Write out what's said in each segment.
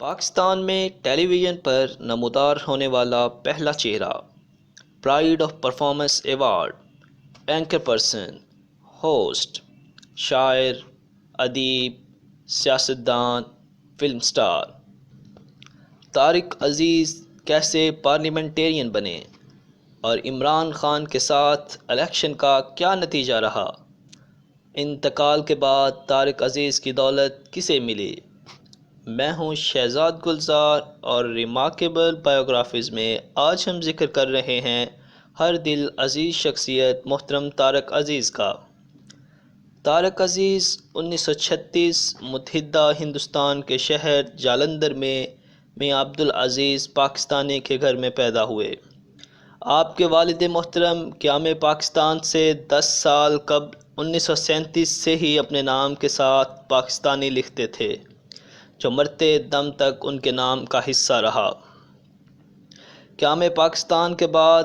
پاکستان میں ٹیلی ویژن پر نمودار ہونے والا پہلا چہرہ، pride of performance award, anchor person, host, شاعر، ادیب، سیاستدان، فلم سٹار طارق عزیز کیسے پارلیمنٹیرین بنے اور عمران خان کے ساتھ الیکشن کا کیا نتیجہ رہا؟ انتقال کے بعد طارق عزیز کی دولت کسے ملی؟ میں ہوں شہزاد گلزار اور ریمارکیبل بایوگرافیز میں آج ہم ذکر کر رہے ہیں ہر دل عزیز شخصیت محترم طارق عزیز کا۔ طارق عزیز 1936 متحدہ ہندوستان کے شہر جالندھر میں میاں عبدالعزیز پاکستانی کے گھر میں پیدا ہوئے۔ آپ کے والد محترم قیام پاکستان سے 10 سال قبل 1937 سے ہی اپنے نام کے ساتھ پاکستانی لکھتے تھے، جو مرتے دم تک ان کے نام کا حصہ رہا۔ قیام پاکستان کے بعد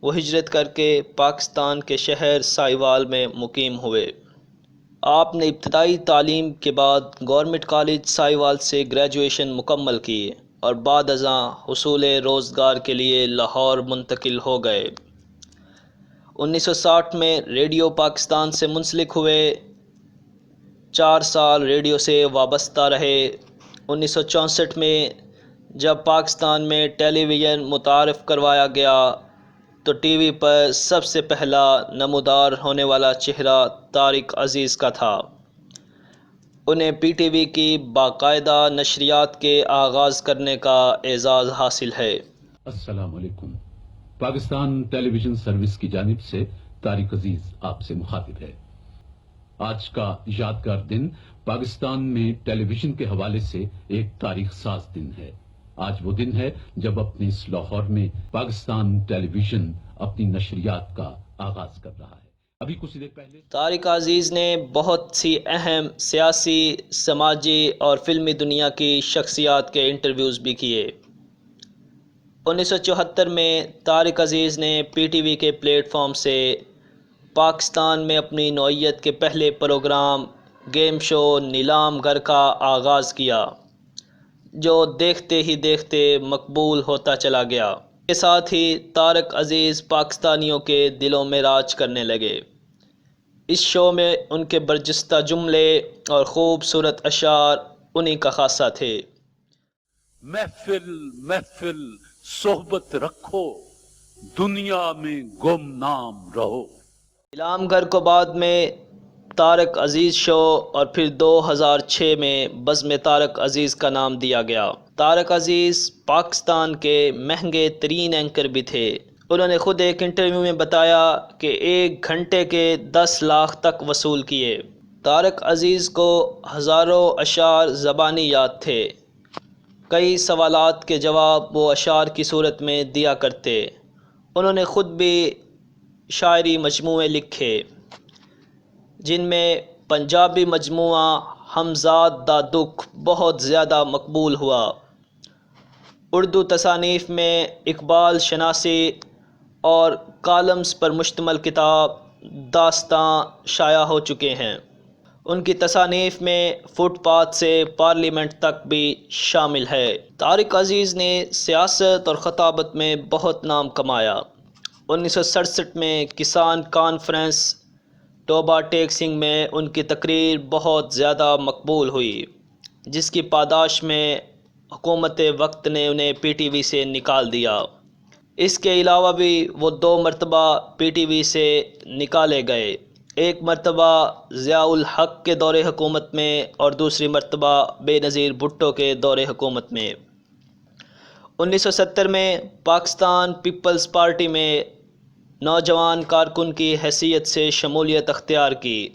وہ ہجرت کر کے پاکستان کے شہر ساہیوال میں مقیم ہوئے۔ آپ نے ابتدائی تعلیم کے بعد گورنمنٹ کالج ساہیوال سے گریجویشن مکمل کی اور بعد ازاں حصول روزگار کے لیے لاہور منتقل ہو گئے۔ 1960 میں ریڈیو پاکستان سے منسلک ہوئے، 4 سال ریڈیو سے وابستہ رہے۔ 1964 میں جب پاکستان میں ٹیلی ویژن متعارف کروایا گیا تو ٹی وی پر سب سے پہلا نمودار ہونے والا چہرہ طارق عزیز کا تھا۔ انہیں پی ٹی وی کی باقاعدہ نشریات کے آغاز کرنے کا اعزاز حاصل ہے۔ السلام علیکم۔ پاکستان ٹیلی ویژن سروس کی جانب سے طارق عزیز آپ سے مخاطب ہے۔ آج کا یادگار دن پاکستان میں ٹیلی ویژن کے حوالے سے ایک تاریخ ساز دن ہے۔ آج وہ دن ہے جب اپنے اس لاہور میں پاکستان ٹیلی ویژن اپنی نشریات کا آغاز کر رہا ہے۔ ابھی کچھ دیر پہلے طارق عزیز نے بہت سی اہم سیاسی، سماجی اور فلمی دنیا کی شخصیات کے انٹرویوز بھی کیے۔ 1974 میں طارق عزیز نے پی ٹی وی کے پلیٹ فارم سے پاکستان میں اپنی نوعیت کے پہلے پروگرام گیم شو نیلام گھر کا آغاز کیا، جو دیکھتے ہی دیکھتے مقبول ہوتا چلا گیا۔ اس کے ساتھ ہی طارق عزیز پاکستانیوں کے دلوں میں راج کرنے لگے۔ اس شو میں ان کے برجستہ جملے اور خوبصورت اشعار انہی کا خاصہ تھے۔ محفل محفل صحبت رکھو، دنیا میں گمنام رہو۔ نیلام گھر کو بعد میں طارق عزیز شو اور پھر 2006 میں بزم طارق عزیز کا نام دیا گیا۔ طارق عزیز پاکستان کے مہنگے ترین اینکر بھی تھے۔ انہوں نے خود ایک انٹرویو میں بتایا کہ 1 گھنٹے کے 10 لاکھ تک وصول کیے۔ طارق عزیز کو ہزاروں اشعار زبانی یاد تھے۔ کئی سوالات کے جواب وہ اشعار کی صورت میں دیا کرتے۔ انہوں نے خود بھی شاعری مجموعے لکھے، جن میں پنجابی مجموعہ ہمزاد دا دکھ بہت زیادہ مقبول ہوا۔ اردو تصانیف میں اقبال شناسی اور کالمز پر مشتمل کتاب داستاں شائع ہو چکے ہیں۔ ان کی تصانیف میں فٹ پاتھ سے پارلیمنٹ تک بھی شامل ہے۔ طارق عزیز نے سیاست اور خطابت میں بہت نام کمایا۔ 1967 میں کسان کانفرنس ٹوبہ ٹیک سنگھ میں ان کی تقریر بہت زیادہ مقبول ہوئی، جس کی پاداش میں حکومت وقت نے انہیں پی ٹی وی سے نکال دیا۔ اس کے علاوہ بھی وہ 2 مرتبہ پی ٹی وی سے نکالے گئے، ایک مرتبہ ضیاء الحق کے دور حکومت میں اور دوسری مرتبہ بے نظیر بھٹو کے دور حکومت میں۔ 1970 میں پاکستان پیپلز پارٹی میں نوجوان کارکن کی حیثیت سے شمولیت اختیار کی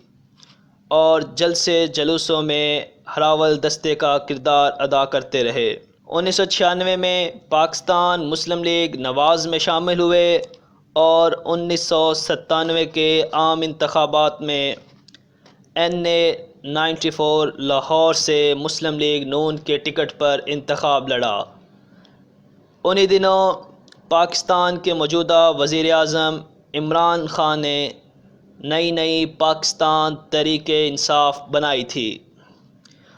اور جلسے جلوسوں میں ہراول دستے کا کردار ادا کرتے رہے۔ 1996 میں پاکستان مسلم لیگ نواز میں شامل ہوئے اور 1997 کے عام انتخابات میں NA 94 لاہور سے مسلم لیگ نون کے ٹکٹ پر انتخاب لڑا۔ انہی دنوں پاکستان کے موجودہ وزیر اعظم عمران خان نے نئی نئی پاکستان تحریک انصاف بنائی تھی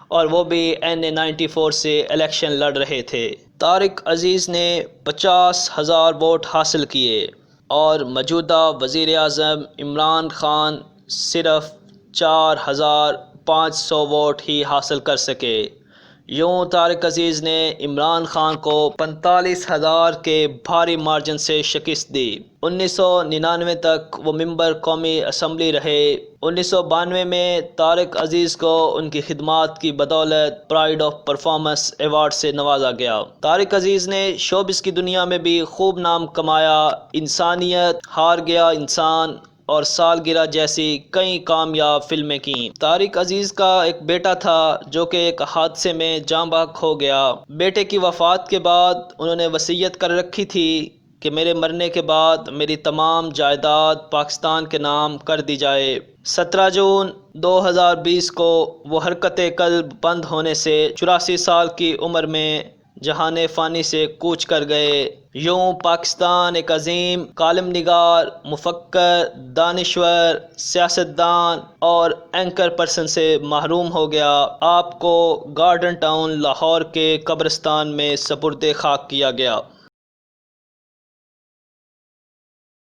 اور وہ بھی NA94 سے الیکشن لڑ رہے تھے۔ طارق عزیز نے 50,000 ووٹ حاصل کیے اور موجودہ وزیر اعظم عمران خان صرف 4,500 ووٹ ہی حاصل کر سکے۔ یوں طارق عزیز نے عمران خان کو 45,000 کے بھاری مارجن سے شکست دی۔ 1999 تک وہ ممبر قومی اسمبلی رہے۔ 1992 میں طارق عزیز کو ان کی خدمات کی بدولت پرائڈ آف پرفارمنس ایوارڈ سے نوازا گیا۔ طارق عزیز نے شوبز کی دنیا میں بھی خوب نام کمایا۔ انسانیت، ہار گیا انسان اور سالگرہ جیسی کئی کامیاب فلمیں کیں۔ طارق عزیز کا ایک بیٹا تھا جو کہ ایک حادثے میں جاں بحق ہو گیا۔ بیٹے کی وفات کے بعد انہوں نے وصیت کر رکھی تھی کہ میرے مرنے کے بعد میری تمام جائیداد پاکستان کے نام کر دی جائے۔ 17 جون 2020 کو وہ حرکت قلب بند ہونے سے 84 سال کی عمر میں جہان فانی سے کوچ کر گئے۔ یوں پاکستان ایک عظیم کالم نگار، مفکر، دانشور، سیاستدان اور اینکر پرسن سے محروم ہو گیا۔ آپ کو گارڈن ٹاؤن لاہور کے قبرستان میں سپرد خاک کیا گیا۔